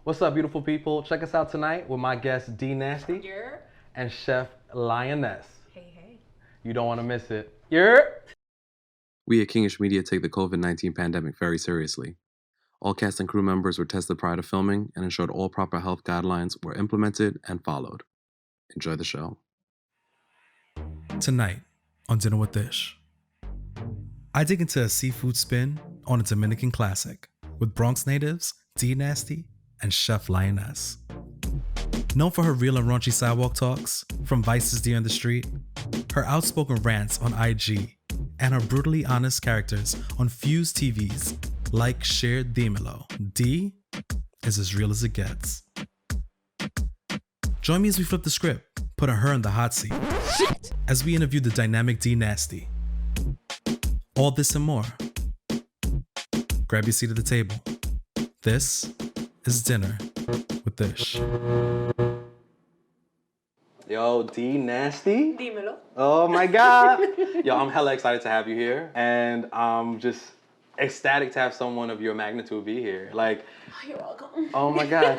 What's up, beautiful people? Check us out tonight with my guest, Dee Nasty. Yeah. And Chef Lioness. Hey. You don't want to miss it. Yeah. We at Kingish Media take the COVID-19 pandemic very seriously. All cast and crew members were tested prior to filming and ensured all proper health guidelines were implemented and followed. Enjoy the show. Tonight on Dinner with Dish, I dig into a seafood spin on a Dominican classic with Bronx natives Dee Nasty and Chef Lioness. Known for her real and raunchy sidewalk talks, from Vice's Deer in the Street, her outspoken rants on IG, and her brutally honest characters on Fuse TVs like Shared Dímelo, Dee is as real as it gets. Join me as we flip the script, putting her in the hot seat, as we interview the dynamic Dee Nasty. All this and more. Grab your seat at the table. This is Dinner with Dish. Yo, Dee Nasty. Dímelo. Oh my God. Yo, I'm hella excited to have you here. And I'm just ecstatic to have someone of your magnitude be here. Like, You're welcome. oh my God.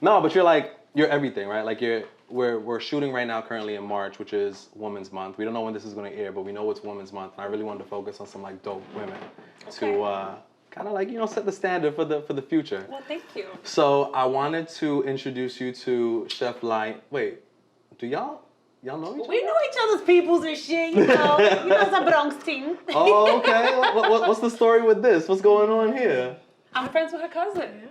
No, but you're everything, right? Like we're shooting right now currently in March, which is Women's Month. We don't know when this is gonna air, but we know it's Women's Month. And I really wanted to focus on some like dope women to kind of like, set the standard for the future. Well, thank you. So I wanted to introduce you to Chef Lion. Wait, do y'all know each other? We know each other's peoples and shit, you know. It's a Bronx team. Oh, okay. What's the story with this? What's going on here? I'm friends with her cousin.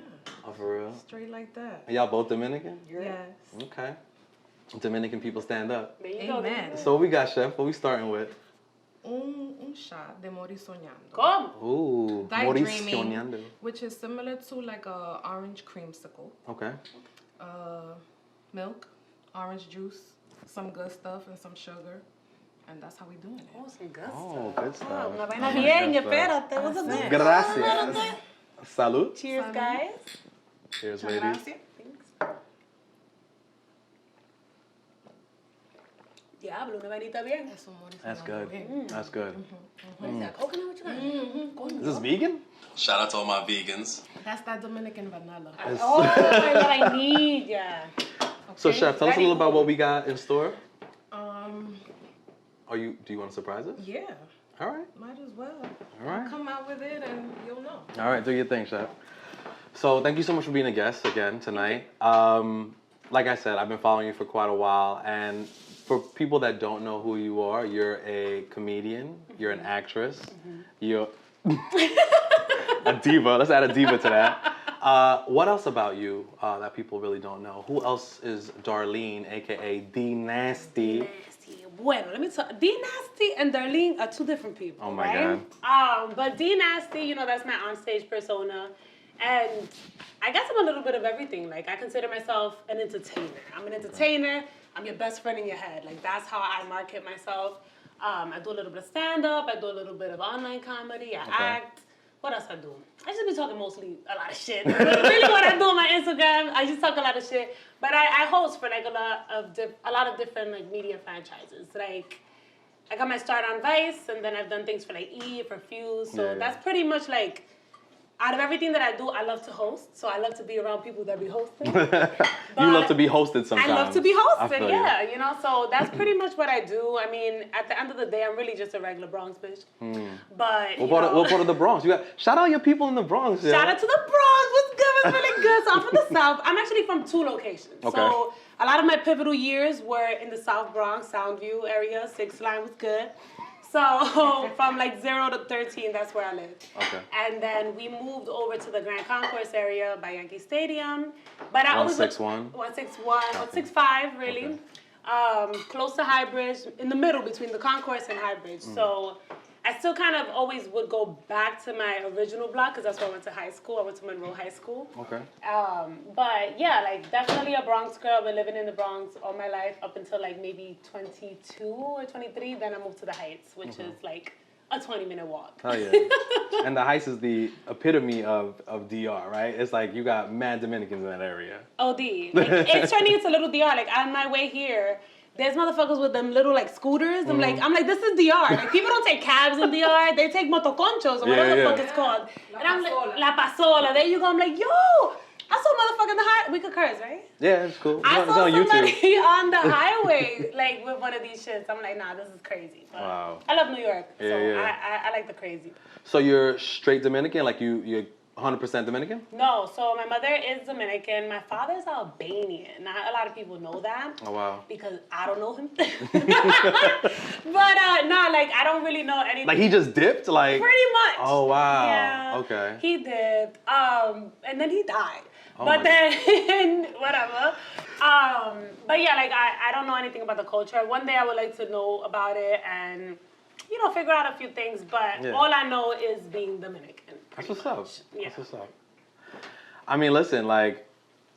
Oh, for real? Straight like that. Are y'all both Dominican? Yes. Okay. Dominican people stand up. There you go. Amen. So what we got, Chef? What we starting with? Un shot de morir soñando. Come. Ooh, Daydreaming, Moriscionando. which is similar to like a orange creamsicle. Okay. Milk, orange juice, some good stuff, and some sugar. And that's how we doing it. Oh, some good Oh, stuff. good stuff. Una vaina bien, espérate. What's a good Gracias. Salud. Cheers, guys. Cheers, ladies. Gracias. Diablo, una vainita bien. Eso, morir That's soñando. good. That's good. What is that? Coconut? What you got? Is this vegan? Shout out to all my vegans. That's that Dominican vanilla. Oh, what I need, yeah. So, Chef, tell us a little about what we got in store. Do you want to surprise us? Yeah, All right. might as well. All right. Come out with it and you'll know. All right, do your thing, Chef. So thank you so much for being a guest again tonight. Like I said, I've been following you for quite a while, and for people that don't know who you are, you're a comedian, you're an actress, you're a diva. Let's add a diva to that. What else about you that people really don't know? Who else is Darlene, aka Dee Nasty? Nasty. Bueno, let me tell you, Dee Nasty and Darlene are two different people. Oh my God. But Dee Nasty, that's my onstage persona. And I guess I'm a little bit of everything. Like, I consider myself an entertainer. I'm an entertainer. I'm your best friend in your head. Like, that's how I market myself. I do a little bit of stand-up. I do a little bit of online comedy. I act. What else I do? I just be talking mostly a lot of shit. Really what I do on my Instagram, I just talk a lot of shit. But I host for like a lot of different like media franchises. Like, I got my start on Vice, and then I've done things for like E, for Fuse. So that's pretty much like, out of everything that I do, I love to host. So I love to be around people that be hosting. You love to be hosted sometimes. I love to be hosted, yeah. So that's pretty much what I do. I mean, at the end of the day, I'm really just a regular Bronx bitch. But, What part of the Bronx? Shout out your people in the Bronx. Yeah. Shout out to the Bronx. What's good? What's really good? So I'm from the South. I'm actually from two locations. Okay. So a lot of my pivotal years were in the South Bronx, Soundview area. 6th Line was good. So from like 0 to 13, that's where I lived. Okay. And then we moved over to the Grand Concourse area by Yankee Stadium. But I always 161? 161, 165 really. Okay. Close to High Bridge, in the middle between the Concourse and High Bridge. So I still kind of always would go back to my original block because that's where I went to high school. I went to Monroe High School. Okay. But yeah, like definitely a Bronx girl. Been living in the Bronx all my life up until like maybe 22 or 23. Then I moved to the Heights, which is like a 20-minute walk. Oh yeah. And the Heights is the epitome of DR, right? It's like you got mad Dominicans in that area. OD. Like, it's turning into little DR. Like on my way here, there's motherfuckers with them little like scooters. I'm like, this is DR. Like people don't take cabs in DR. They take motoconchos or whatever the fuck it's called. And I'm like, La Pasola. There you go. I'm like, yo, I saw motherfucker in the highway. We could curse, right? Yeah, it's cool. I It's saw on YouTube. somebody on the highway, like, with one of these shits. I'm like, nah, this is crazy. But Wow. I love New York, so Yeah. I like the crazy. So you're straight Dominican? Like you're 100% Dominican? No, so my mother is Dominican. My father's Albanian. Not a lot of people know that. Oh, wow. Because I don't know him. But no, like I don't really know anything. Like he just dipped? Like Pretty much. Oh, wow. Yeah. Okay. He did. And then he died. Oh But my then whatever. But yeah, like I don't know anything about the culture. One day I would like to know about it and figure out a few things, but Yeah. all I know is being Dominican. That's pretty what's up. much. Yeah. That's what's up. I mean, listen, like,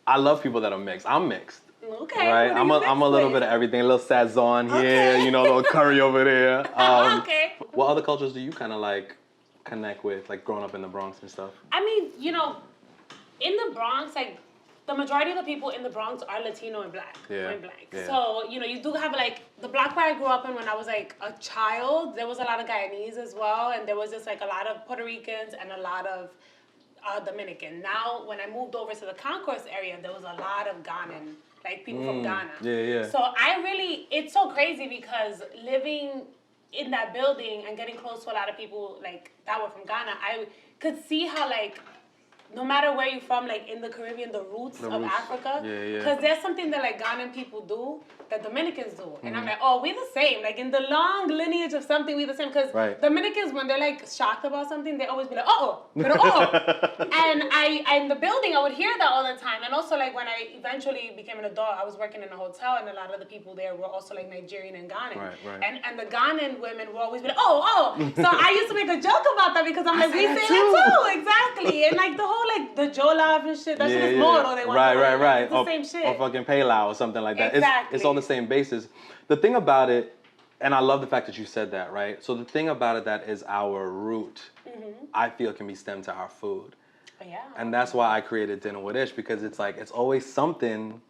I love people that are mixed. I'm mixed. Okay. Right? what are you I'm a little mixed bit of with? everything. A little sazon here, Okay. a little curry over there. Okay. What other cultures do you kind of like connect with, like growing up in the Bronx and stuff? I mean, in the Bronx, like, the majority of the people in the Bronx are Latino and black. Yeah, Point blank. yeah. So, you do have, like, the block where I grew up in when I was, like, a child, there was a lot of Guyanese as well, and there was just, like, a lot of Puerto Ricans and a lot of Dominican. Now, when I moved over to the concourse area, there was a lot of Ghanan, like, people from Ghana. Yeah. So, it's so crazy because living in that building and getting close to a lot of people, like, that were from Ghana, I could see how, like, no matter where you're from, like in the Caribbean, the roots of Africa. Yeah. Because there's something that like Ghanaian people do that Dominicans do. And I'm like, oh, we the same. Like in the long lineage of something, we the same. Because Dominicans, when they're like shocked about something, they always be like, pero And in the building, I would hear that all the time. And also like when I eventually became an adult, I was working in a hotel and a lot of the people there were also like Nigerian and Ghanaian. Right. And the Ghanaian women would always be like, oh. So I used to make a joke about that because I'm like, we say that too. Exactly. And like the whole like the Jollof and shit, that shit is moro. They want Right. It's the same shit. Or fucking Palau or something like that. Exactly. It's on the same basis. The thing about it, and I love the fact that you said that, right? So the thing about it that is our root, I feel can be stemmed to our food. Yeah. And that's why I created Dinner with Ish, because it's like, it's always something,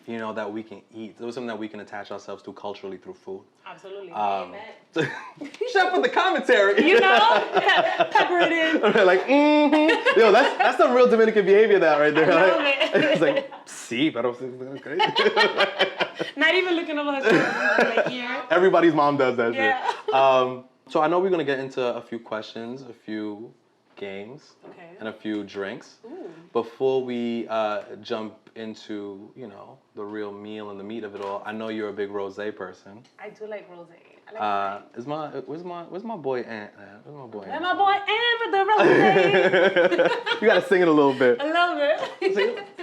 that we can eat. It was something that we can attach ourselves to culturally through food. Absolutely. Chef with the commentary. Pepper it in. Like, Yo, that's some real Dominican behavior that right there. I love it. It's like, sí, pero okay. Not even looking over her shoulder. Like, yeah. Everybody's mom does that Yeah. shit. So I know we're going to get into a few questions, a few games, and a few drinks. Ooh. Before we jump into, the real meal and the meat of it all, I know you're a big rosé person. I do like rosé. I like Where's my boy Ant? Where's my boy Ant? and my boy Ant with the rosé. You gotta sing it a little bit. I love it.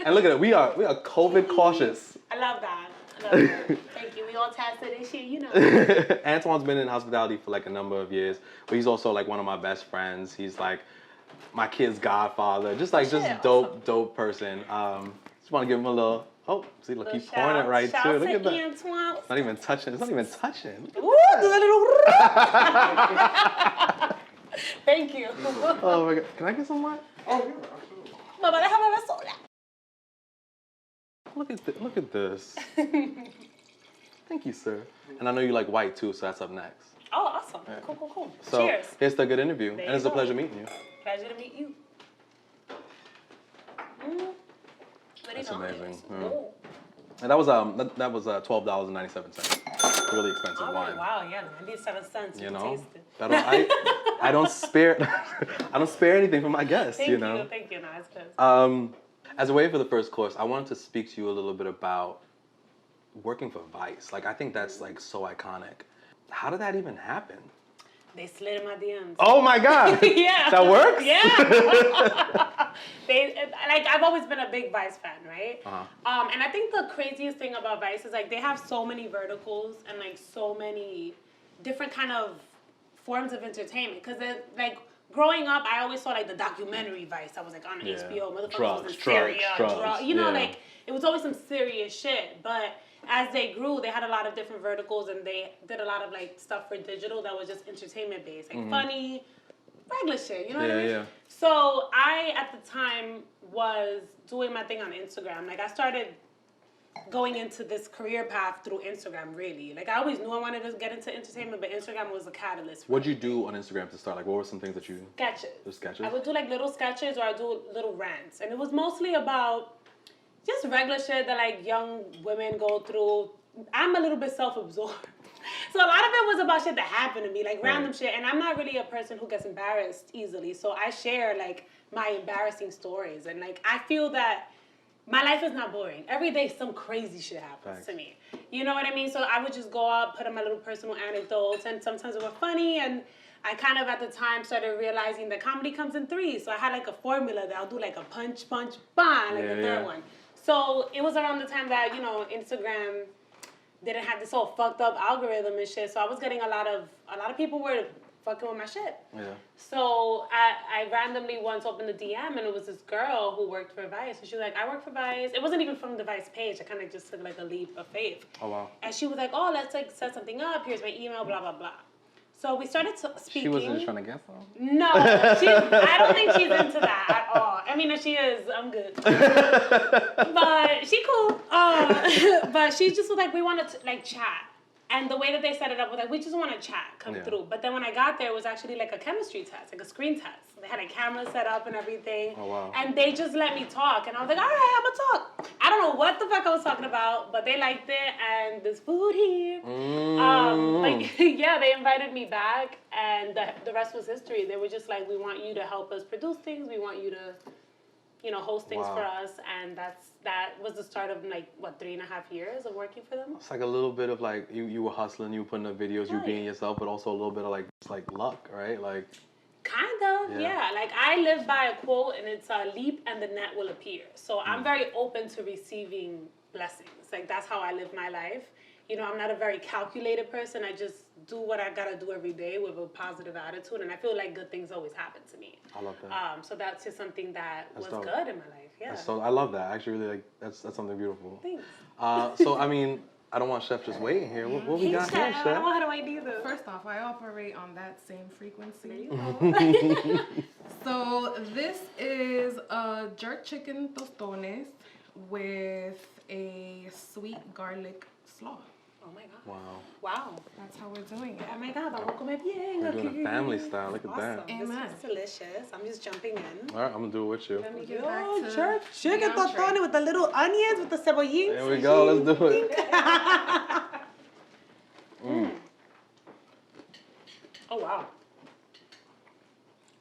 And look at it, we are COVID cautious. I love that. Thank you. We all tested this shit, Antoine's been in hospitality for like a number of years, but he's also like one of my best friends. He's like my kid's godfather. Just dope person. Just want to give him a little. Oh, see, look, he's pouring it right too. Look at that. Antoine. It's not even touching. It's not even touching. Ooh, the little. Thank you. Oh my God. Can I get some more? Oh, yeah, absolutely. Mamá, déjame ver sola. Look at this. Thank you, sir. And I know you like white too, so that's up next. Oh, awesome. Yeah. Cool. So Cheers. here's the good interview. There And it's you a go. pleasure meeting you. Pleasure to meet you. Very That's nice. amazing. Ooh. And that was $12.97. Really expensive Oh, wine. wow, yeah, 97 cents. You can taste it. I don't spare anything for my guests. Thank you. No, it's good. As a way for the first course, I wanted to speak to you a little bit about working for Vice. Like, I think that's like so iconic. How did that even happen? They slid in my DMs. Oh my God! Yeah. That works? Yeah. I've always been a big Vice fan, right? And I think the craziest thing about Vice is like they have so many verticals and like so many different kind of forms of entertainment. Because like growing up, I always saw like the documentary Vice that was like on HBO. Motherfuckers was in Syria, drugs. Like it was always some serious shit. But as they grew, they had a lot of different verticals and they did a lot of like stuff for digital that was just entertainment based, like funny, regular shit, you know what I mean? Yeah. So I, at the time, was doing my thing on Instagram. Like I started going into this career path through Instagram, really. Like, I always knew I wanted to get into entertainment, but Instagram was a catalyst for What'd you me. do on Instagram to start? Like, what were some things that you... Sketches. The sketches? I would do like little sketches or I do little rants. And it was mostly about just regular shit that like young women go through. I'm a little bit self-absorbed. So a lot of it was about shit that happened to me, like random shit. And I'm not really a person who gets embarrassed easily. So I share like my embarrassing stories. And like, I feel that my life is not boring. Every day some crazy shit happens to me. You know what I mean? So I would just go out, put in my little personal anecdotes, and sometimes it was funny. And I kind of at the time started realizing that comedy comes in threes. So I had like a formula that I'll do like a punch, punch, bang, like the third one. So it was around the time that, you know, Instagram didn't have this whole fucked up algorithm and shit. So I was getting a lot of people were fucking with my shit. Yeah. So I randomly once opened the DM and it was this girl who worked for Vice. And she was like, I work for Vice. It wasn't even from the Vice page. I kind of just took like a leap of faith. Oh, wow. And she was like, oh, let's like set something up. Here's my email, blah, blah, blah. So we started speaking. She wasn't just trying to get some? No, I don't think she's into that at all. I mean, if she is, I'm good. But she cool. But she just was like, we want to like chat. And the way that they set it up was like, we just want to chat, come through. But then when I got there, it was actually like a chemistry test, like a screen test. They had a camera set up and everything. Oh, wow. And they just let me talk. And I was like, all right, I'm going to talk. I don't know what the fuck I was talking about, but they liked it. And there's food here. Yeah, they invited me back. And the rest was history. They were just like, we want you to help us produce things. We want you to, you know, host things for us. And that was the start of like, what, 3.5 years of working for them? It's like a little bit of like, you were hustling, you were putting up videos, you were being yourself, but also a little bit of like, just like luck, right? Like... Kind of, yeah. Like, I live by a quote, and it's leap and the net will appear. So I'm very open to receiving blessings. Like, that's how I live my life. You know, I'm not a very calculated person. I just do what I gotta do every day with a positive attitude, and I feel like good things always happen to me. I love that. So that's just something that was good in my life, yeah. So I love that. I actually really like, that's something beautiful. Thanks. So, I mean... I don't want Chef just waiting here. What we got here, Chef? I don't know how to ID this. First off, I operate on that same frequency. So this is a jerk chicken tostones with a sweet garlic slaw. Oh my God. Wow. That's how we're doing it. Oh my God, vamos a comer bien. We're doing a family style. Look at that. Amen. This is delicious. I'm just jumping in. All right, I'm gonna do it with you. Let me get back to jerk chicken tostones with the little onions, with the cebollines. There we go. Let's do it. Oh wow.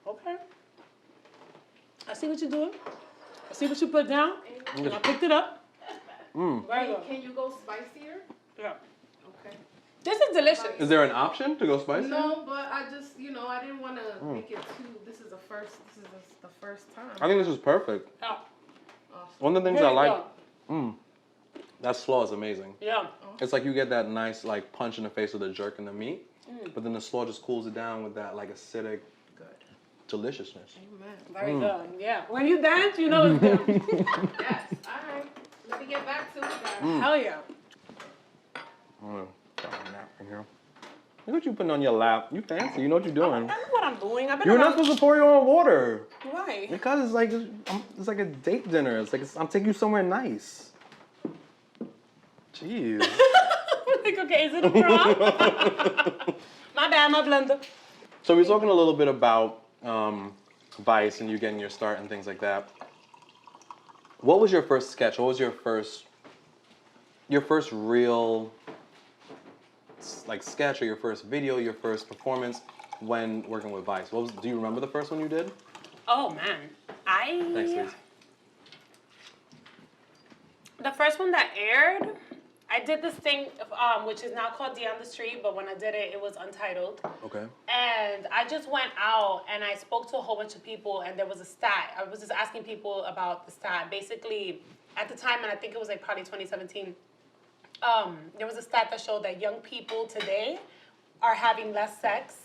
Okay. I see what you're doing. I see what you put down. And I picked it up. Can you go spicier? Yeah. Okay. This is delicious. Is there an option to go spicy? No, but I just, you know, I didn't want to make it too. This is the first time. I think this is perfect. Yeah. One of the things I like. That slaw is amazing. Yeah. It's like you get that nice like punch in the face of the jerk and the meat, but then the slaw just cools it down with that like acidic deliciousness. Amen. Very good. Yeah. When you dance, you know it's good. Yes. All right. Let me get back to it, guys. Hell yeah. Got my napkin here. Look what you putting on your lap. You fancy. You know what you're doing. I know what I'm doing. You're not supposed to pour your own water. Why? Because it's like a date dinner. It's like I'm taking you somewhere nice. Jeez. Like, okay, is it a prop? My bad, my blender. So we're talking a little bit about Vice and you getting your start and things like that. What was your first sketch? What was your first real like sketch or your first video, your first performance when working with Vice? Do you remember the first one you did? Oh man, Thanks, Liz. The first one that aired, I did this thing, which is now called Dee on the Street, but when I did it, it was untitled. Okay. And I just went out and I spoke to a whole bunch of people, and there was a stat. I was just asking people about the stat. Basically, at the time, and I think it was like probably 2017, there was a stat that showed that young people today are having less sex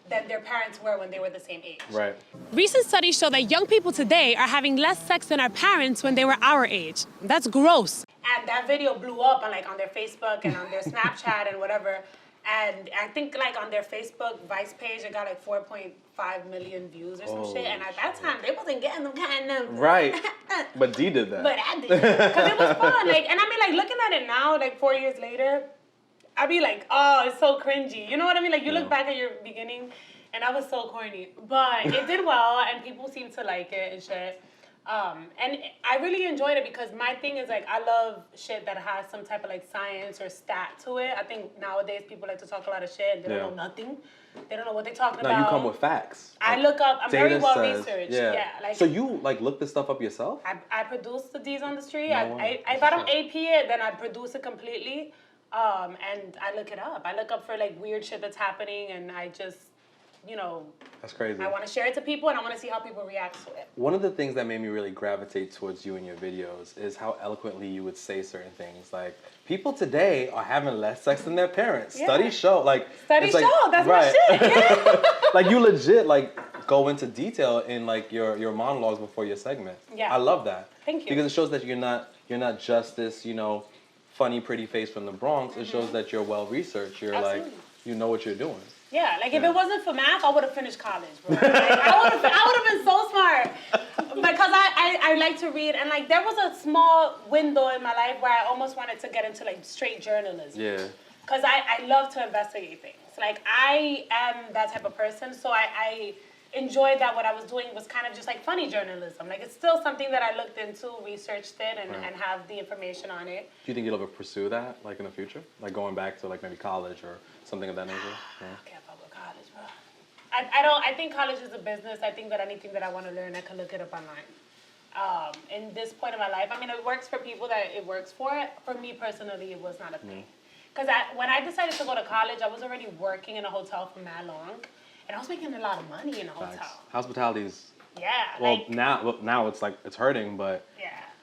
than their parents were when they were the same age. Right. Recent studies show that young people today are having less sex than our parents when they were our age. That's gross. And that video blew up on their Facebook and on their Snapchat and whatever. And I think like on their Facebook Vice page, it got like 4.5 million views or some shit. And at that time, they wasn't getting them kind of numbers. Right. But Dee did that. But I did, because it was fun. Like, and I mean, like looking at it now, like 4 years later, I be like, oh, it's so cringy. You know what I mean? Like you look back at your beginning, and I was so corny, but it did well, and people seem to like it and shit. And I really enjoyed it because my thing is like I love shit that has some type of like science or stat to it. I think nowadays people like to talk a lot of shit and they don't know nothing. They don't know what they're talking about. No, you come with facts. I look up. I'm very well researched. Yeah. Like, so you like look this stuff up yourself? I produce the D's on the street. If I don't AP it, then I produce it completely. And I look it up. I look up for like weird shit that's happening, and I just, that's crazy. I want to share it to people, and I want to see how people react to it. One of the things that made me really gravitate towards you and your videos is how eloquently you would say certain things. Like, people today are having less sex than their parents. Yeah. Studies show. That's my shit. Yeah. Like, you legit, like, go into detail in, like, your monologues before your segment. Yeah. I love that. Thank you. Because it shows that you're not just this, funny, pretty face from the Bronx. It shows that you're well-researched. You're, Absolutely. like, you know what you're doing. Yeah, like if it wasn't for math, I would have finished college, bro. Like, I would have been so smart because I like to read, and like there was a small window in my life where I almost wanted to get into like straight journalism. Yeah. Because I love to investigate things. Like I am that type of person, so I enjoyed that what I was doing was kind of just like funny journalism. Like it's still something that I looked into, researched it, and have the information on it. Do you think you'll ever pursue that, like in the future? Like going back to like maybe college or something of that nature? Yeah. I can't fuck with college, bro. I think college is a business. I think that anything that I want to learn, I can look it up online. In this point in my life, I mean, it works for people that it works for. For me personally, it was not a thing. Because when I decided to go to college, I was already working in a hotel for mad long. And I was making a lot of money in a hotel. Hospitality's now it's like it's hurting, but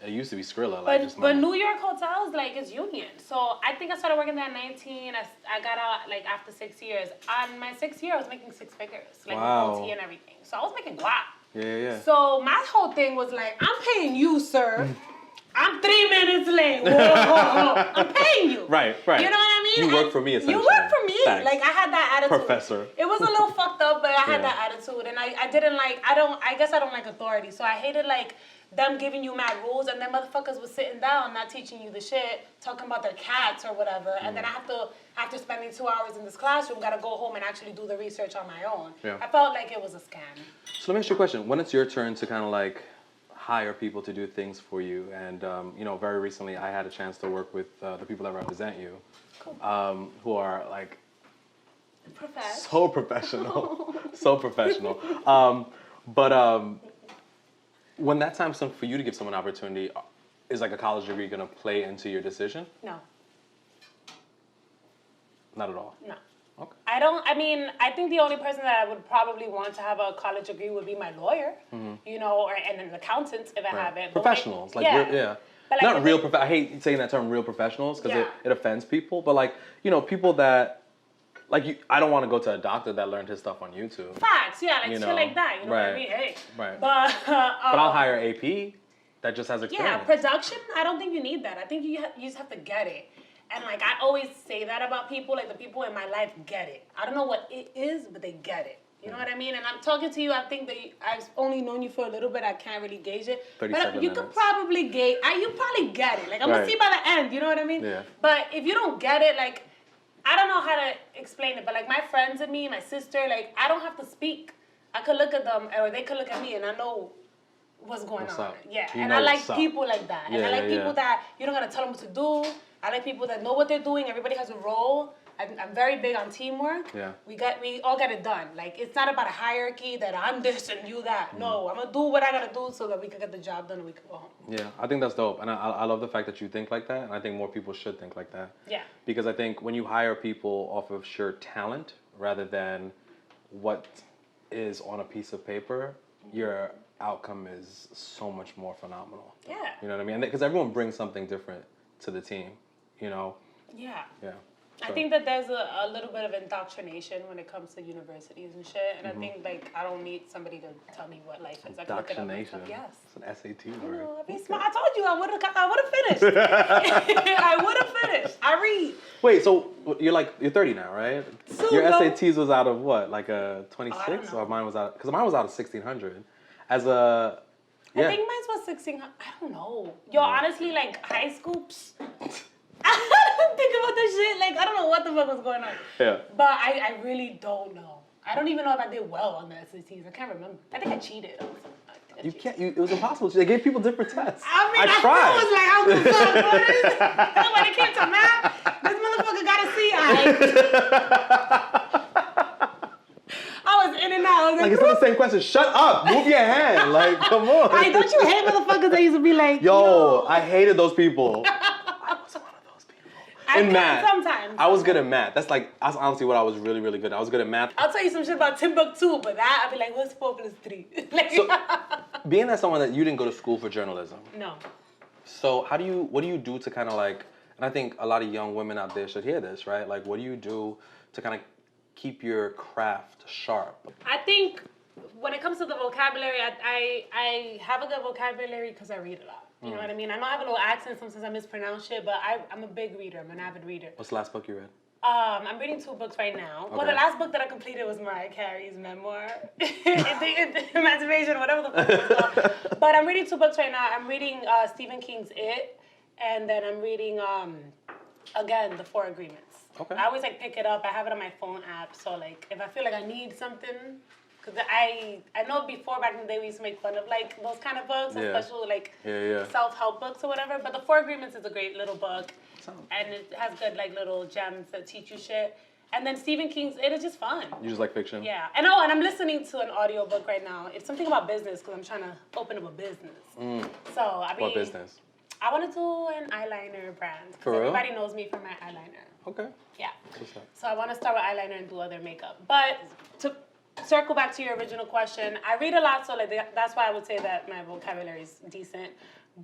it used to be Skrilla. But New York hotels, like it's union. So I think I started working there at 19. I got out like after 6 years. On my 6th year, I was making 6 figures, like with OT and everything. So I was making guap. Yeah. So my whole thing was like, I'm paying you, sir. I'm 3 minutes late. Whoa. I'm paying you. Right. You know what I mean? You work for me, essentially. You work for me. Thanks. Like I had that attitude. Professor. It was a little fucked up, but I had that attitude, and I didn't like. I guess I don't like authority, so I hated like them giving you mad rules, and then motherfuckers was sitting down, not teaching you the shit, talking about their cats or whatever, and then I have to, after spending 2 hours in this classroom, gotta go home and actually do the research on my own. Yeah. I felt like it was a scam. So let me ask you a question. When it's your turn to kind of like hire people to do things for you, and very recently I had a chance to work with the people that represent you, who are like so professional, so professional. But when that time's come for you to give someone an opportunity, is like a college degree gonna play into your decision? No. Not at all. No. Okay. I think the only person that I would probably want to have a college degree would be my lawyer, and an accountant if I have it. Professionals, But like, not real I hate saying that term, real professionals, because it offends people. But like, people that, like, I don't want to go to a doctor that learned his stuff on YouTube. Facts, shit like that. You know what I mean? Hey. Right. But I'll hire AP that just has experience. Yeah, production. I don't think you need that. I think you just have to get it. And like I always say that about people, like the people in my life get it. I don't know what it is, but they get it. You know what I mean? And I'm talking to you. I think that I've only known you for a little bit. I can't really gauge it. But you could probably gauge. You probably get it. Like I'm gonna see by the end. You know what I mean? Yeah. But if you don't get it, like I don't know how to explain it. But like my friends and me, my sister, like I don't have to speak. I could look at them, or they could look at me, and I know what's going on. Up? Yeah. You and I like people like that. And I like people that you don't gotta tell them what to do. I like people that know what they're doing. Everybody has a role. I'm very big on teamwork. Yeah. We all get it done. Like it's not about a hierarchy that I'm this and you that. No, I'm gonna do what I gotta do so that we can get the job done and we can go home. Yeah, I think that's dope, and I love the fact that you think like that, and I think more people should think like that. Yeah. Because I think when you hire people off of sheer talent rather than what is on a piece of paper, your outcome is so much more phenomenal. Yeah. You know what I mean? Because everyone brings something different to the team. Yeah. Yeah. I think that there's a little bit of indoctrination when it comes to universities and shit, and I think like I don't need somebody to tell me what life is. I can look it up myself. Indoctrination. Yes. It's an SAT You word. know, I be smart. I told you I would have finished. I would have finished. I read. Wait, so you're 30 now, right? Soon, Your though. SATs was out of what, like a 26, know. or mine was out? Because mine was out of 1600. As a I think mine was 16. I don't know. Yo, honestly, like high school. I don't think about this shit. Like I don't know what the fuck was going on. Yeah. But I really don't know. I don't even know if I did well on the SATs. I can't remember. I think I cheated. You can't. It was impossible. They gave people different tests. I mean, I tried. was like, how the fuck? What is when it came to math, this motherfucker got a C. I was in and out. I was Like it's not the same question. Shut up. Move your hand. Like, come on. don't you hate motherfuckers that used to be like, Yo, I hated those people. I was one of those people. I In think math. sometimes. I was good at math. That's honestly what I was really, really good at. I was good at math. I'll tell you some shit about Timbuktu, but that I'd be like, what's 4 + 3? Like, So, being that someone that you didn't go to school for journalism, no. so what do you do to kind of like, and I think a lot of young women out there should hear this, right? Like, what do you do to kind of keep your craft sharp? I think when it comes to the vocabulary, I have a good vocabulary because I read a lot. You know what I mean? I know I have a little accent, sometimes I mispronounce shit, but I'm a big reader. I'm an avid reader. What's the last book you read? I'm reading 2 books right now. Well, the Okay. last book that I completed was Mariah Carey's memoir, Emancipation, whatever the fuck it's called. But I'm reading 2 books right now. I'm reading Stephen King's It, and then I'm reading, again, The 4 Agreements. Okay. I always, like, pick it up. I have it on my phone app, so, like, if I feel like I need something, because I know before, back in the day, we used to make fun of, like, those kind of books, Yeah. especially, like, Yeah. self-help books or whatever. But The 4 Agreements is a great little book. And it has good, like, little gems that teach you shit. And then Stephen King's It is just fun. You just like fiction? Yeah. And I'm listening to an audiobook right now. It's something about business because I'm trying to open up a business. So, I mean... What business? I want to do an eyeliner brand. For real? Everybody knows me for my eyeliner. Okay. Yeah. What's up? So I want to start with eyeliner and do other makeup. But to circle back to your original question, I read a lot, so like that's why I would say that my vocabulary is decent.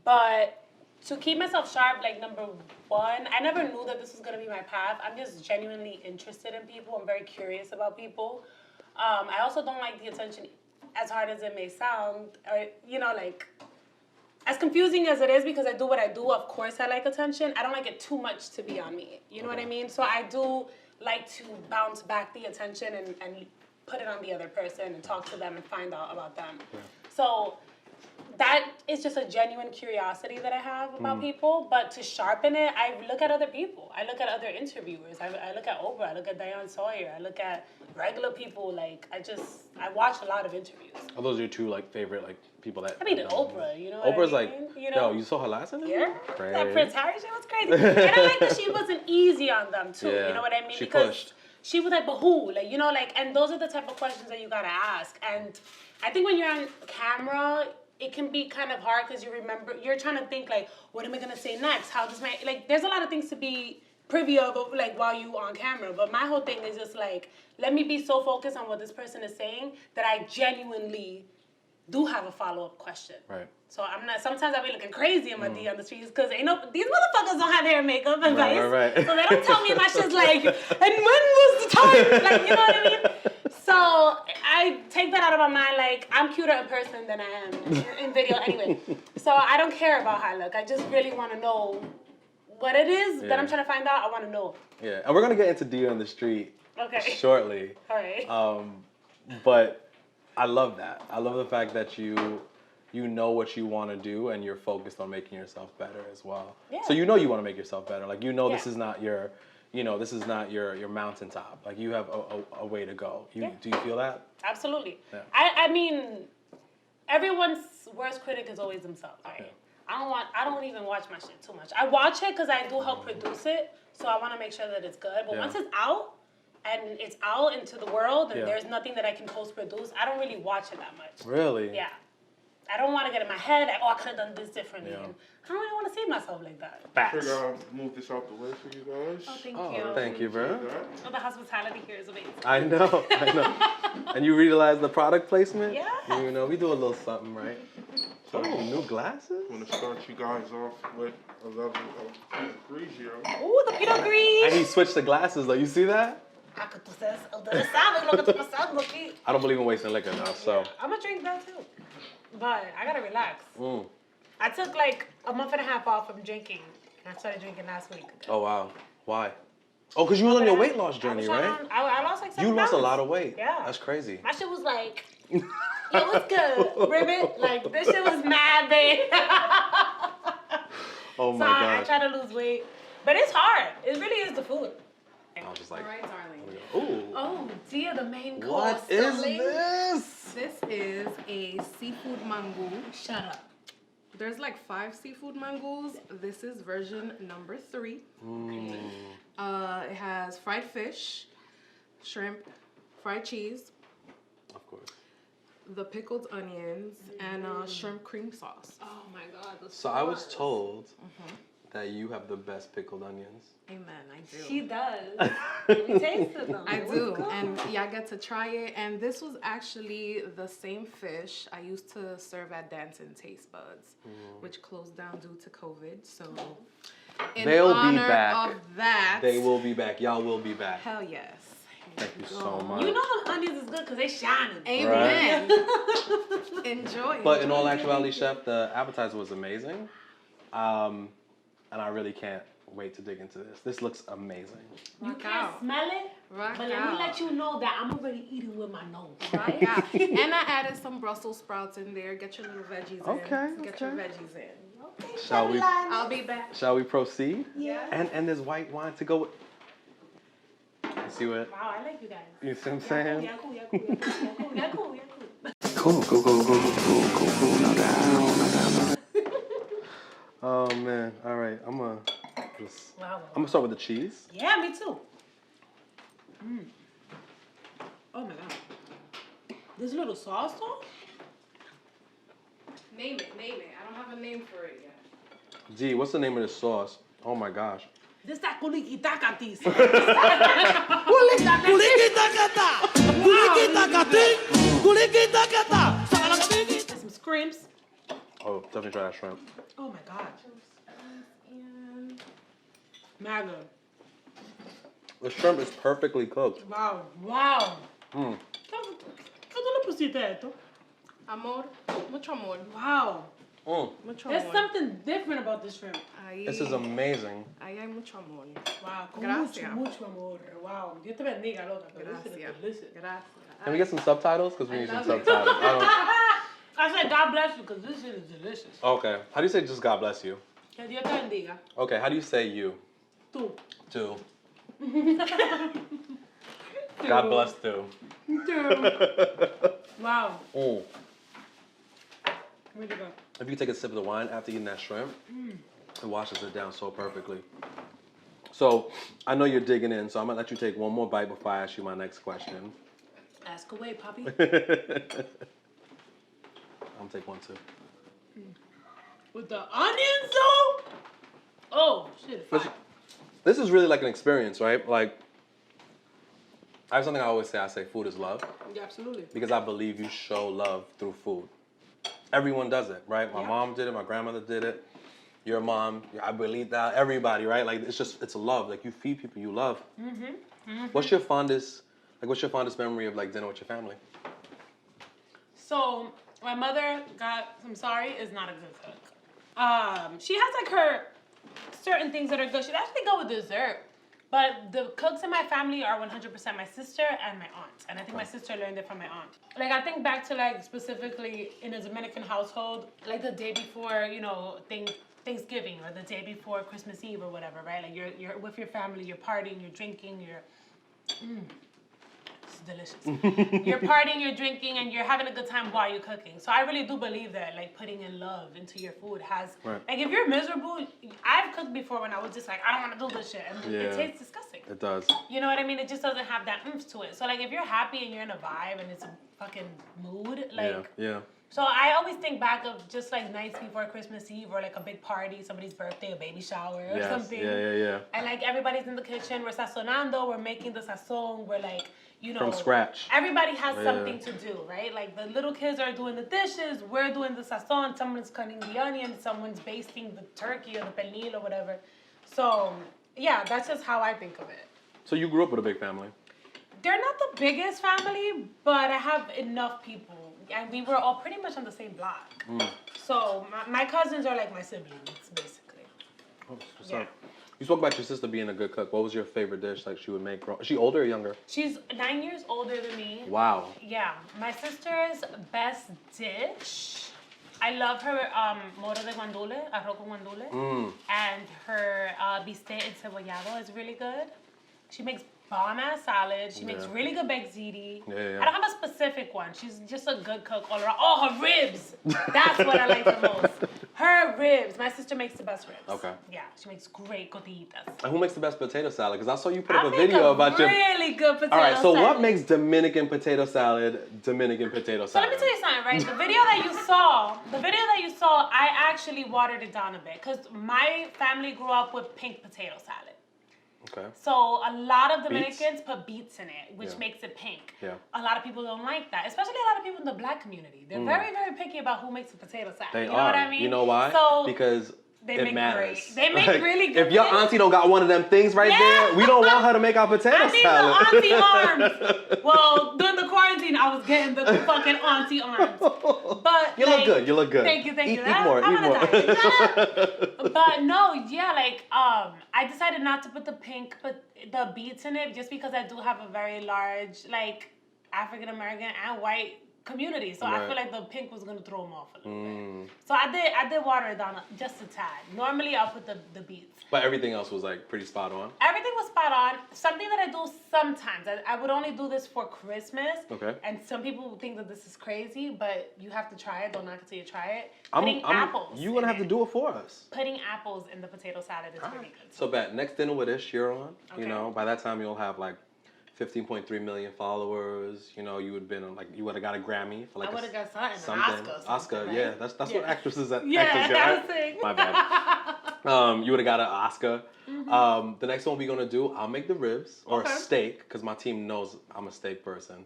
But to keep myself sharp, like number one, I never knew that this was gonna be my path. I'm just genuinely interested in people. I'm very curious about people. I also don't like the attention, as hard as it may sound, or like. As confusing as it is, because I do what I do, of course I like attention. I don't like it too much to be on me. You know what I mean? So I do like to bounce back the attention and put it on the other person and talk to them and find out about them. Yeah. So that is just a genuine curiosity that I have about people. But to sharpen it, I look at other people. I look at other interviewers. I look at Oprah. I look at Diane Sawyer. I look at regular people. Like, I watch a lot of interviews. Are those your 2 like favorite like people that? I mean, Oprah. You know. Oprah's what I mean? like, yo, you saw her last interview? Yeah. Crazy. That Prince Harry shit was crazy. And I like that she wasn't easy on them too. Yeah. You know what I mean? She because pushed. she was like, but who? Like, and those are the type of questions that you gotta ask. And I think when you're on camera, it can be kind of hard because you're trying to think like, what am I gonna say next? How does there's a lot of things to be privy of like while you on camera. But my whole thing is just like, let me be so focused on what this person is saying that I genuinely do have a follow-up question. Right. So sometimes I be looking crazy in my D on the streets because these motherfuckers don't have hair and makeup and vice. Right. So they don't tell me my shit's like, and when was the time? Like, you know what I mean? So I take that out of my mind, like, I'm cuter in person than I am in video anyway. So I don't care about how I look. I just really want to know what it is that I'm trying to find out. I want to know. Yeah, and we're going to get into D on the street shortly. All right. But I love that. I love the fact that you know what you want to do and you're focused on making yourself better as well. Yeah. So you want to make yourself better. Like, this is not your, this is not your mountaintop. Like, you have a way to go. Do you feel that? Absolutely. Yeah. I mean, everyone's worst critic is always themselves, right? Yeah. I don't even watch my shit too much. I watch it because I do help produce it, so I want to make sure that it's good. But once it's out, and it's out into the world, and there's nothing that I can post-produce, I don't really watch it that much. Really? Yeah. I don't want to get in my head, like, I could have done this differently. Yeah. And I don't really want to see myself like that. Facts. I figure I'll move this out the way for you guys. Oh, thank you. Thank you, bro. Oh, the hospitality here is amazing. I know. And you realize the product placement? Yeah. We do a little something, right? So Oh, new glasses? I'm gonna start you guys off with a level of Grigio. Ooh, the Pinot Gris. And he switched the glasses though. You see that? Ah, que tú sabes lo que está pasando aquí. I don't believe in wasting liquor now, so. I'm gonna drink that too. But I gotta relax. Mm. I took like a month and a half off from drinking. And I started drinking last week. Oh wow. Why? Oh, because you was on your weight loss journey, right? I lost like 7 You lost a pounds. lot of weight. Yeah. That's crazy. My shit was like, yo, what's good, Ribbit? Like, this shit was mad big. Oh my So I god. try to lose weight. But it's hard. It really is the food. I was just like, All right, darling. ooh. Oh, dear, the main course. What is darling. this? This is a seafood mangu. Shut up. There's like 5 seafood mangus. This is version number 3. It has fried fish, shrimp, fried cheese, Of course. the pickled onions, and shrimp cream sauce. Oh, my God. So I was told that you have the best pickled onions. Amen, I do. She does. We tasted them. I It was do, good. and yeah, I got to try it. And this was actually the same fish I used to serve at Danton Taste Buds, which closed down due to COVID. So, in They'll be honor back. of that, They will be back. Y'all will be back. hell yes. Thank you so much. You know them onions is good because they shining. Amen. Enjoy. But in all actuality, Chef, the appetizer was amazing. And I really can't wait to dig into this. This looks amazing. You Rock can't out. smell it, Rock but let me out. let you know that I'm already eating with my nose. Rock out. And I added some Brussels sprouts in there. Get your little veggies Okay, in. Get your okay. veggies in. Okay, Shall we- I'll be back. Shall we proceed? Yeah. And there's white wine to go with. You see what? Wow, I like you guys. You see what I'm saying? Yeah, cool, yeah, cool, yeah, cool, yeah, cool, yeah, cool. Cool, no doubt. Oh man. All right. I'm gonna Wow. start with the cheese. Yeah, me too. Oh my god. This little sauce though? Name it. I don't have a name for it yet. Dee, what's the name of this sauce? Oh my gosh. This is that kulikitaka sauce. There's some scrimps. Oh, definitely try that shrimp. Oh my god. Mad good. The shrimp is perfectly cooked. Wow. Wow. Mm. ¿Cuándo le pusiste esto? Amor, mucho amor. Wow. Mm. Mucho There's amor. something different about this shrimp. Ahí, This is amazing. ahí hay mucho amor. Wow. Con Gracias. mucho amor. Wow. Dios te bendiga, loca. But this is Gracias. delicious. Gracias. Can we get some subtitles? Because we I need some love it. subtitles. I said God bless you because this shit is delicious. Okay. How do you say just God bless you? Que Dios te bendiga. Okay. How do you say you? Tú. Too. God bless too. Wow. Mm. Really good. If you take a sip of the wine after eating that shrimp, it washes it down so perfectly. So I know you're digging in, so I'm gonna let you take one more bite before I ask you my next question. Ask away, puppy. I'm gonna take one too. With the onions though? Oh, shit. Fire. This is really like an experience, right? Like, I have something I always say. I say food is love Yeah, absolutely. because I believe you show love through food. Everyone does it, right? My mom did it. My grandmother did it. Your mom, I believe that. Everybody, right? Like, it's love. Like, you feed people you love. What's your fondest memory of like dinner with your family? So, my mother I'm sorry, is not a good cook. She has like her certain things that are good. She'd actually go with dessert. But the cooks in my family are 100% my sister and my aunt. And I think my sister learned it from my aunt. Like, I think back to like specifically in a Dominican household, like the day before, you know, Thanksgiving or the day before Christmas Eve or whatever, right? Like you're with your family, you're partying, you're drinking, it's delicious. You're partying, you're drinking, and you're having a good time while you're cooking. So I really do believe that, like, putting in love into your food has, Right. like, if you're miserable, I've cooked before when I was just like, I don't want to do this shit, and Yeah. it tastes disgusting. It does. You know what I mean? It just doesn't have that oomph to it. So, like, if you're happy and you're in a vibe and it's a fucking mood, like, Yeah. So I always think back of just like nights before Christmas Eve or like a big party, somebody's birthday, a baby shower or something. Yeah. And like everybody's in the kitchen, we're sazonando, we're making the sazon, we're like, you know. From scratch. Everybody has something to do, right? Like the little kids are doing the dishes, we're doing the sazon, someone's cutting the onion, someone's basting the turkey or the pernil or whatever. So yeah, that's just how I think of it. So you grew up with a big family? They're not the biggest family, but I have enough people. And we were all pretty much on the same block. So my cousins are like my siblings, basically. Oh, what's up? You spoke about your sister being a good cook. What was your favorite dish like she would make? Is she older or younger? She's 9 years older than me. Wow. Yeah. My sister's best dish, I love her moro de guandule, arroz con guandule. And her bistec encebollado is really good. She makes bomb-ass salad. She makes really good baked ziti. I don't have a specific one. She's just a good cook all around. Oh, her ribs. That's what I like the most. Her ribs. My sister makes the best ribs. Okay. Yeah, she makes great costillitas. And who makes the best potato salad? Because I saw you put up a video about your... really good potato salad. All right, so salad. what makes Dominican potato salad Dominican potato salad? So let me tell you something, right? The video that you saw, I actually watered it down a bit because my family grew up with pink potato salad. Okay. So a lot of Dominicans put beets in it, which makes it pink. Yeah. A lot of people don't like that, especially a lot of people in the black community. They're very, very picky about who makes the potato salad. They you are. know what I mean? You know why? So because they it make matters. great. They make really good. If your auntie don't got one of them things right there, we don't want her to make our potato I need salad. the auntie arms. Well, during the quarantine, I was getting the fucking auntie arms. But You look good. You look good. Thank you. Eat more. I'm Eat on a more. diet. But no, yeah, like I decided not to put the beets in it just because I do have a very large like African American and white community, so I feel like the pink was gonna throw them off a little bit. So I did water it down just a tad. Normally I'll put the beets. But everything else was like pretty spot on. Everything was spot on. Something that I do sometimes. I would only do this for Christmas. Okay. And some people think that this is crazy, but you have to try it. Don't knock it till you try it. Putting apples. You're gonna have to do it for us. Putting apples in the potato salad is really good. So, Bet, next dinner with us, you're on. Okay. You know, by that time you'll have like 15.3 million followers. You know, you would have been on, like, you would have got a Grammy for like I would have got something. An Oscar, right? yeah. That's what actresses actors Yeah, get, I right? was saying. My bad. You would have got an Oscar. The next one we're gonna do, I'll make the ribs or a steak because my team knows I'm a steak person.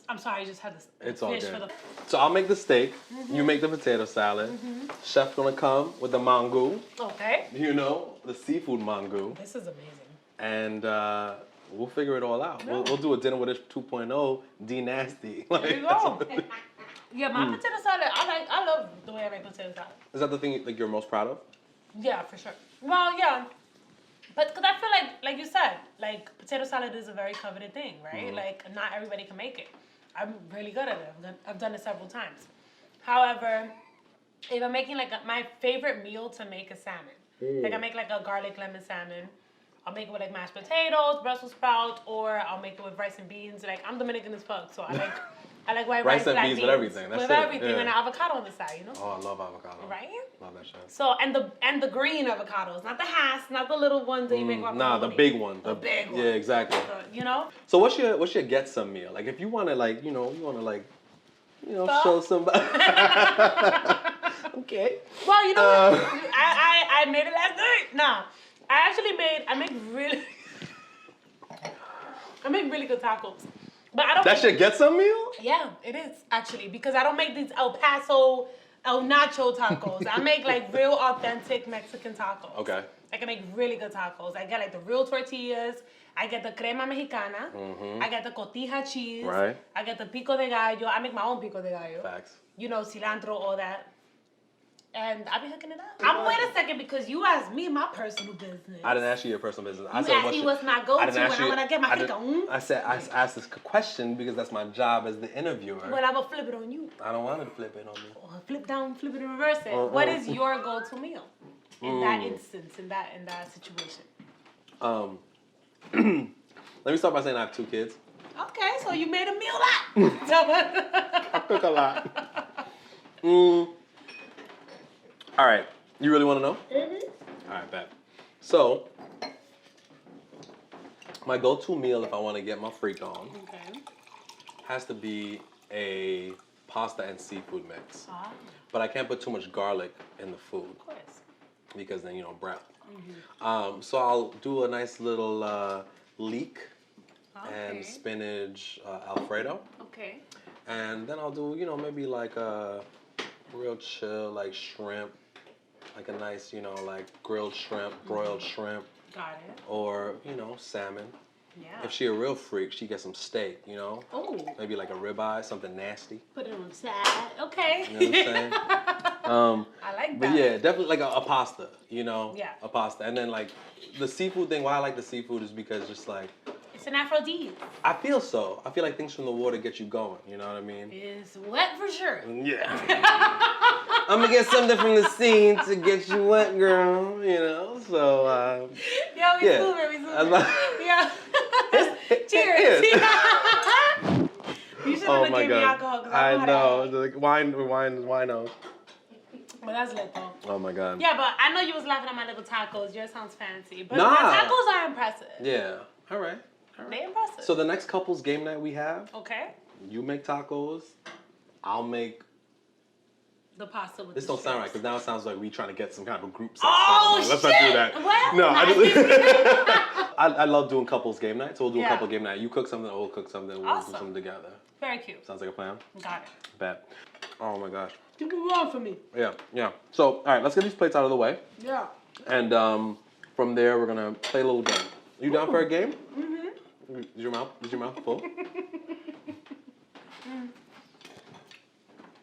I'm sorry, I just had this It's all fish good. for the... So I'll make the steak. You make the potato salad. Chef's gonna come with the mangu. Okay. You know, the seafood mangu. This is amazing. And we'll figure it all out. Yeah. We'll do a dinner with us 2.0, Dee Nasty. Like, there you go. Yeah, my potato salad, I love the way I make potato salad. Is that the thing like you're most proud of? Yeah, for sure. Well, yeah. But because I feel like you said, like potato salad is a very coveted thing, right? Like not everybody can make it. I'm really good at it. I've done it several times. However, if I'm making like my favorite meal to make is salmon. Like I make like a garlic lemon salmon. I'll make it with like mashed potatoes, Brussels sprouts, or I'll make it with rice and beans. Like I'm Dominican as fuck, so I like white rice, and black beans with everything. That's with it. everything, Yeah. and avocado on the side, you know. Oh, I love avocado. Right? Love that shit. So and the green avocados, not the Hass, not the little ones that you make guacamole. Nah, the big one. The big one. Yeah, exactly. You know. So what's your get some meal? Like if you want to like show somebody. Okay. Well, you know what? I made it last night. Nah, I make really good tacos. But I don't. That should get some meal? Yeah, it is actually because I don't make these El Paso, El Nacho tacos. I make like real authentic Mexican tacos. Okay. I can make really good tacos. I get like the real tortillas. I get the crema mexicana. I get the cotija cheese. Right. I get the pico de gallo. I make my own pico de gallo. Facts. You know, cilantro, all that. And I be hooking it up. I'm wait a second because you asked me my personal business. I didn't ask you your personal business. You asked me what's my go-to and I'm gonna get my pico. I said I asked this question because that's my job as the interviewer. Well, I will flip it on you. I don't want to flip it on me. Or flip down, flip it and reverse it. What is your go-to meal in that instance, in that situation? Let me start by saying I have 2 kids. Okay, so you made a meal up. I cook a lot. All right. You really want to know? All right, bet. So, my go-to meal if I want to get my freak on Okay. has to be a pasta and seafood mix. Ah, But I can't put too much garlic in the food of course. because then, brown. So I'll do a nice little leek and Okay. spinach Alfredo. Okay. And then I'll do, maybe like a real chill, like shrimp, like a nice, like grilled shrimp, broiled shrimp, Got it. or, salmon. Yeah. If she a real freak, she gets some steak, Oh, maybe like a ribeye, something nasty. put it on the side. Okay. You know what I'm saying? I like that. But yeah, definitely like a pasta, Yeah. a pasta. And then like the seafood thing, why I like the seafood is because just like, It's an aphrodisiac. I feel so. I feel like things from the water get you going, you know what I mean? It's wet for sure. Yeah. I'm gonna get something from the scene to get you wet, girl, so, Yo, we yeah. super, we That's super. my- Yeah. Cheers. Cheers. You should Oh have my given me God. alcohol because I I know. know. Like wino. But that's lit though. Oh my God. Yeah, but I know you was laughing at my little tacos. Yours sounds fancy. But Nah. my tacos are impressive. Yeah. All right. They impressive. So the next couples game night we have, Okay. you make tacos, I'll make. The pasta with This the don't sound right strips. because now it sounds like we trying to get some kind of group sex. Oh, Let's shit. not do that. Well, No, I nice. I love doing couples game night, so we'll do a Yeah. couple game night. You cook something, we'll cook something, we'll Awesome. do something together. Very cute. Sounds like a plan. Got it. Bet. Oh my gosh. You can run for me. Yeah. So, all right, let's get these plates out of the way. Yeah. And from there, we're going to play a little game. You down for a game? Mm-hmm. Is your mouth full?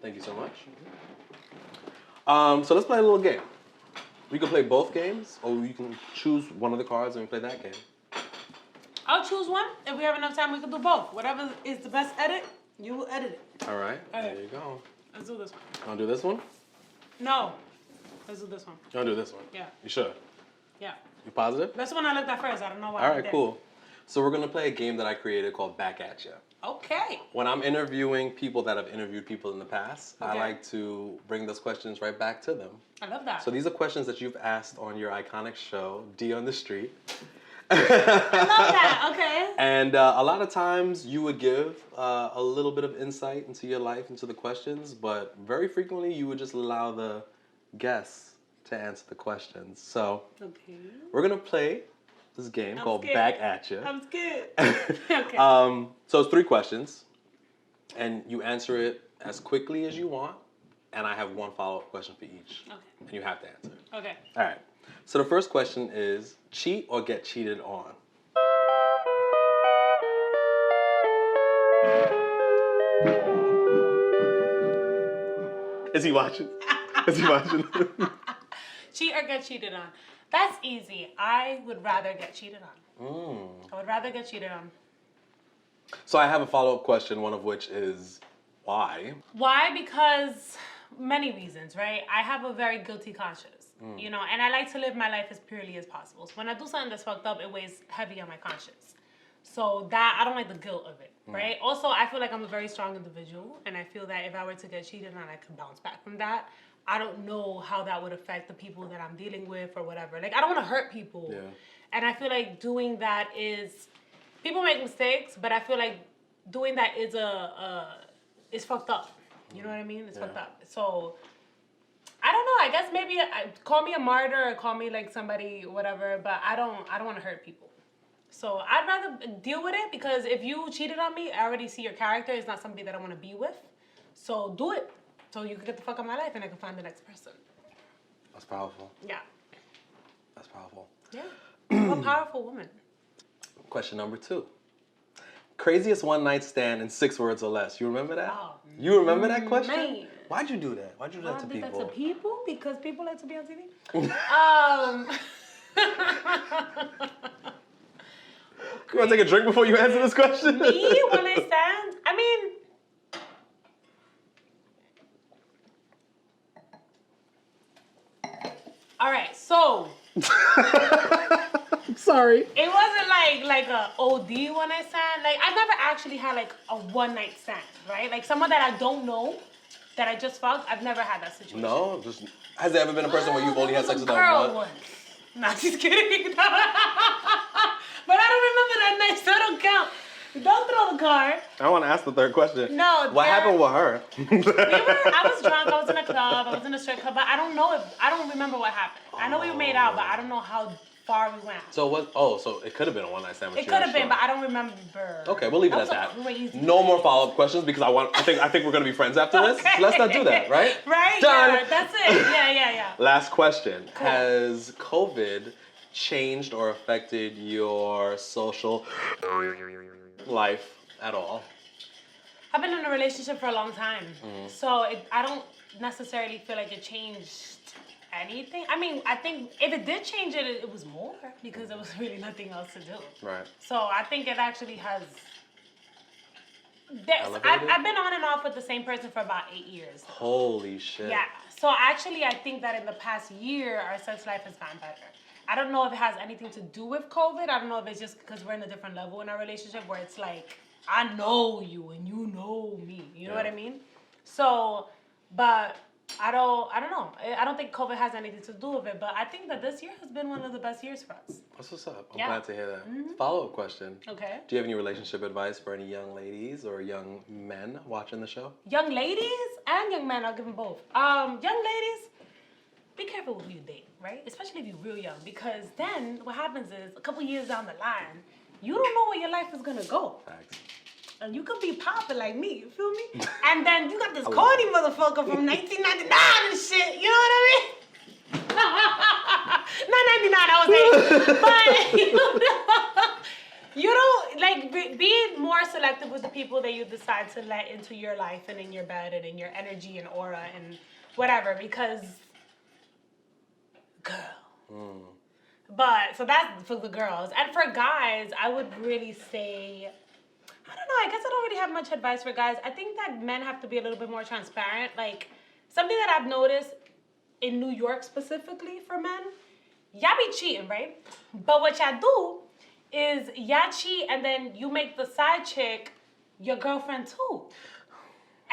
Thank you so much. So let's play a little game. We can play both games, or you can choose one of the cards and we play that game. I'll choose one. If we have enough time, we can do both. Whatever is the best edit, you will edit it. All right, Okay. there you go. Let's do this one. You want to do this one? No. Let's do this one. You want to do this one? Yeah. You sure? Yeah. You positive? That's the one I looked at first. I don't know why. All I right, did. cool. So we're going to play a game that I created called Back At Ya. Okay. When I'm interviewing people that have interviewed people in the past, I Okay. like to bring those questions right back to them. I love that. So these are questions that you've asked on your iconic show, D on the Street. I love that. Okay. And a lot of times you would give a little bit of insight into your life, into the questions, but very frequently you would just allow the guests to answer the questions. So Okay. we're going to play this game I'm called scared. Back At Ya. I'm scared. Okay. So it's 3 questions, and you answer it as quickly as you want, and I have one follow-up question for each, Okay. and you have to answer. Okay. All right. So the first question is, cheat or get cheated on? Is he watching? Is he watching? Cheat or get cheated on? That's easy. I would rather get cheated on. I would rather get cheated on. So I have a follow-up question, one of which is, why? Why? Because many reasons, right? I have a very guilty conscience, and I like to live my life as purely as possible. So when I do something that's fucked up, it weighs heavy on my conscience. So that, I don't like the guilt of it, right? Also, I feel like I'm a very strong individual, and I feel that if I were to get cheated on, I could bounce back from that. I don't know how that would affect the people that I'm dealing with or whatever. Like, I don't want to hurt people. Yeah. And I feel like doing that is, people make mistakes, but I feel like doing that is it's fucked up. You know what I mean? It's fucked up. So, I don't know. I guess maybe call me a martyr or call me like somebody, whatever. But I don't want to hurt people. So I'd rather deal with it, because if you cheated on me, I already see your character. It's not somebody that I want to be with. So do it, so you can get the fuck out of my life and I can find the next person. That's powerful. Yeah. That's powerful. Yeah. I'm a powerful woman. Question number 2. Craziest one-night stand in 6 words or less. You remember that? Oh, You remember that question? man. Why'd you do that? Why'd you do that I to did people? that to people because people like to be on TV. You want to take a drink before you answer this question? Me, when I stand, I mean, all right, so Sorry. it wasn't like a OD one night stand. Like, I've never actually had like a one night stand, right? Like someone that I don't know, that I just fucked. I've never had that situation. No, just has there ever been a person where you've only had sex with them girl once? Nah, just kidding. But I don't remember that night, so it don't count. Don't throw the card. I want to ask the third question. No. What happened with her? I was drunk. I was in a club. I was in a strip club. But I don't remember what happened. I know we made out, but I don't know how far we went. So what? Oh, so it could have been a one night stand. It could have been, but I don't remember. Okay, we'll leave it at that. Crazy. No more follow up questions because I think we're gonna be friends after this. So let's not do that, right? Right. Done. Yeah, that's it. Yeah. Last question: Cool. Has COVID changed or affected your social life at all? I've been in a relationship for a long time, so I don't necessarily feel like it changed anything. I mean, I think if it did change it was more because there was really nothing else to do. Right. So I think it actually has. Elevated? I've been on and off with the same person for about 8 years. Holy shit. Yeah. So actually, I think that in the past year, our sex life has gotten better. I don't know if it has anything to do with COVID. I don't know if it's just because we're in a different level in our relationship where it's like, I know you and you know me. You know what I mean? So, but I don't know. I don't think COVID has anything to do with it, but I think that this year has been one of the best years for us. That's what's up. I'm Yeah. glad to hear that. Follow-up question. Okay. Do you have any relationship advice for any young ladies or young men watching the show? Young ladies and young men, I'll give them both. Young ladies, be careful who you date, right? Especially if you're real young, because then what happens is a couple years down the line, you don't know where your life is gonna go. Facts. And you could be popping like me, you feel me? And then you got this corny motherfucker from 1999 and shit, you know what I mean? Not 99, I was 8. But you don't, like, be more selective with the people that you decide to let into your life and in your bed and in your energy and aura and whatever, because, girl. But, so that's for the girls. And for guys, I would really say, I don't know, I guess I don't really have much advice for guys. I think that men have to be a little bit more transparent. Like, something that I've noticed in New York specifically for men, y'all be cheating, right? But what y'all do is y'all cheat and then you make the side chick your girlfriend too.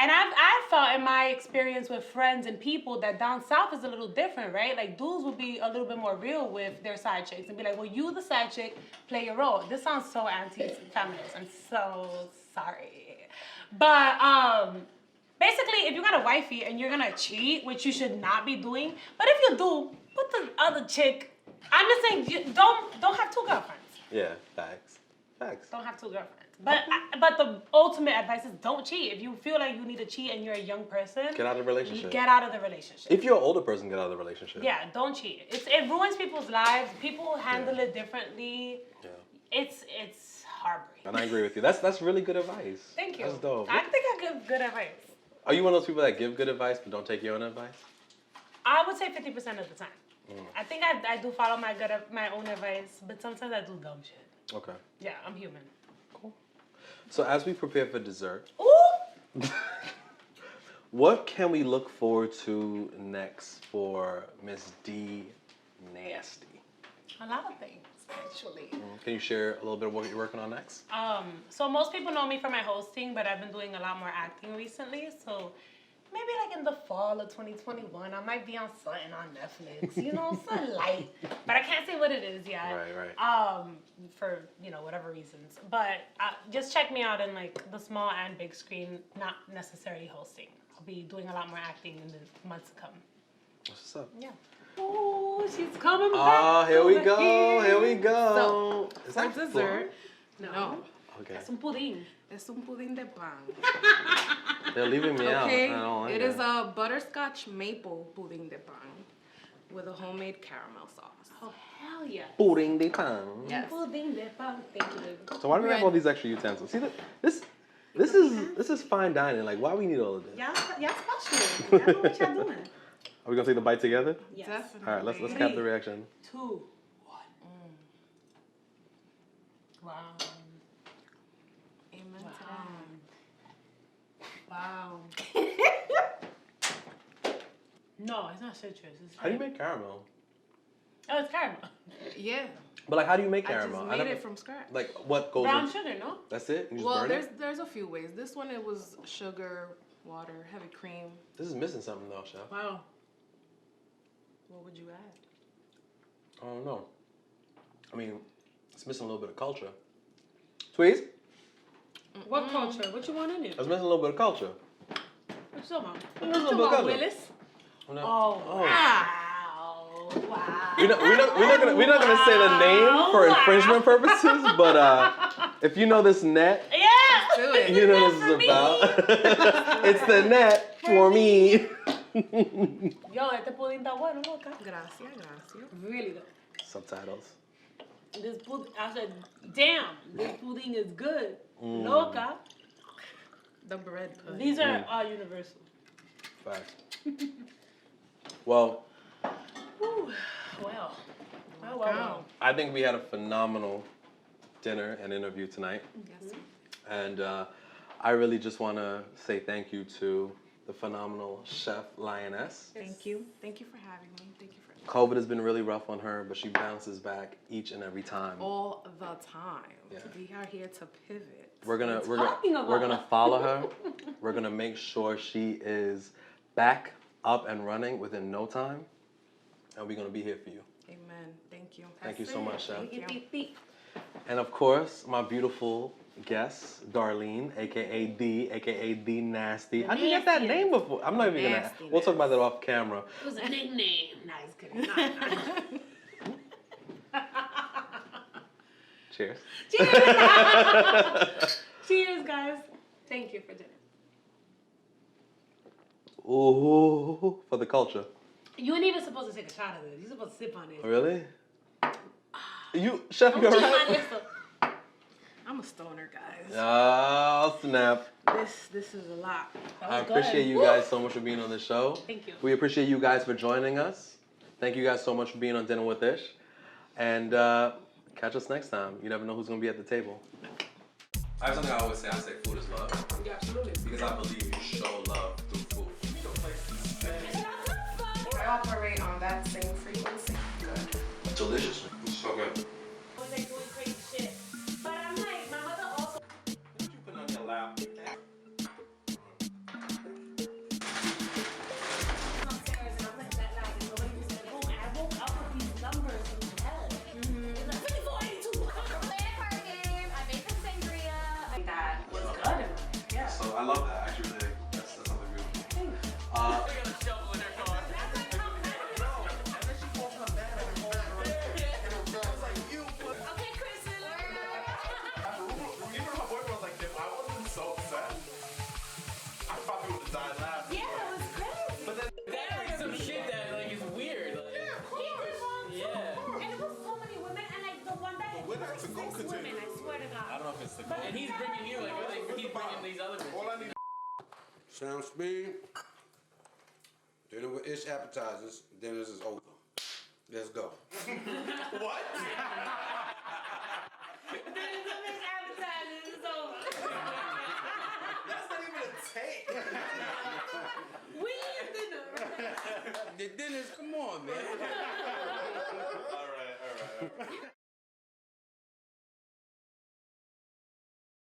And I've felt in my experience with friends and people that down south is a little different, right? Like, dudes would be a little bit more real with their side chicks and be like, well, you the side chick, play your role. This sounds so anti-feminist. I'm so sorry. But basically, if you got a wifey and you're gonna cheat, which you should not be doing, but if you do, put the other chick, I'm just saying, don't have two girlfriends. Yeah, facts. Don't have two girlfriends. But the ultimate advice is don't cheat. If you feel like you need to cheat and you're a young person, Get out of the relationship. Get out of the relationship. If you're an older person, get out of the relationship. Yeah, don't cheat. It ruins people's lives. People handle it differently. Yeah. It's heartbreaking. And I agree with you. That's really good advice. Thank you. That's dope. I think I give good advice. Are you one of those people that give good advice but don't take your own advice? I would say 50% of the time. I think I do follow my own advice, but sometimes I do dumb shit. Okay. Yeah, I'm human. Cool. So as we prepare for dessert, Ooh! what can we look forward to next for Miss Dee Nasty? A lot of things, actually. Can you share a little bit of what you're working on next? So most people know me for my hosting, but I've been doing a lot more acting recently. So maybe like in the fall of 2021, I might be on something on Netflix, you know, something light. But I can't say what it is yet. Right. For, you know, whatever reasons. But just check me out in like the small and big screen, not necessarily hosting. I'll be doing a lot more acting in the months to come. What's up? Yeah. Oh, she's coming back. Oh, here we over go. Here we go. Is For that dessert, No. no. Okay. Es un pudín. Es un pudín de pan. They're leaving me out. Okay, I don't like it is a butterscotch maple pudín de pan with a homemade caramel sauce. Oh, hell yeah. Pudding de pan. Yes. Pudín de pan. Thank you. So why do we have all these extra utensils? See, this is fine dining. Like, why we need all of this? Y'all special. Y'all know what y'all doing. Are we gonna take the bite together? Yes. Definitely. All right, let's cap the reaction. 2, 1. Wow. Amen Wow. No, it's not citrus. It's How do you make caramel? Oh, it's caramel. to that. Yeah. But like, how do you make I caramel? just made it from scratch. Like, what goes Brown in? sugar, no? That's it? You just Well, burn it? there's a few ways. This one, it was sugar, water, heavy cream. This is missing something though, Chef. Wow. What would you add? I don't know. I mean, it's missing a little bit of culture. Tweez? What culture? What you want in it? I was missing a little bit of culture. What you talking about? A What little you bit talking of about, culture. Willis? No. Oh, wow. Wow. We're not gonna say the name for infringement purposes, but if you know this net, Yeah. Do it. you know this is about. It's the net for me. Yo, este pudín está bueno, loca. Gracias. Really good. Subtitles. This pudín, I said, damn, this pudín is good. Loca. The bread pudding. These are all universal. Facts. Well, Well. I think we had a phenomenal dinner and interview tonight. Yes. And I really just want to say thank you to the phenomenal Chef Lioness. Thank you. Thank you for having me. Thank you for COVID has been really rough on her, but she bounces back each and every time. all the time. Yeah. We are here to pivot. We're gonna talking about? we're gonna follow her. We're gonna make sure she is back up and running within no time, and we're gonna be here for you. Amen. Thank you. Thank you so much, Chef. Thank you. And of course, my beautiful guest, Darlene, aka Dee, aka Dee Nasty. How'd you get that name before? I'm not even gonna. Nastiness. We'll talk about that off camera. It was a nickname. Nice, kidding. Cheers. Cheers, guys. Thank you for dinner. Ooh, for the culture. You ain't even supposed to take a shot of this. You're supposed to sip on it. Really? You, Chef, you Don't cheat my alright? lips up. I'm a stoner, guys. Oh, snap. This is a lot. That I was good. appreciate you guys so much for being on the show. Thank you. We appreciate you guys for joining us. Thank you guys so much for being on Dinner with Ish. And catch us next time. You never know who's going to be at the table. I have something I always say. I say food is love. Yeah, absolutely. Because I believe you show love through food. I operate on that same frequency. Delicious. It's so good. I was like doing crazy shit. But I'm like, my mother also. What you put on your lap? Upstairs and I'm like that loud and nobody was at home. And I woke up with these numbers in my head. It's like 5482. Playing a card game. I made some sangria. That was good. Yeah. So I love that. Actually, that's something beautiful. Okay, Chris. Even my boyfriend was like, if I wasn't so upset, I probably would have died laughing. Yeah, it was crazy. But then, That's some shit that like is weird. Like, yeah. And it was so many women, and like the one that Where that to go 6 continue? women, I swear to God. I don't know if it's the And he's bringing you like he's bringing these other bitches. all I need Sound speed. Dinner with Ish appetizers. Dinner is over. Let's go. what? That's not even a take. The dinner's, come on, man. all right.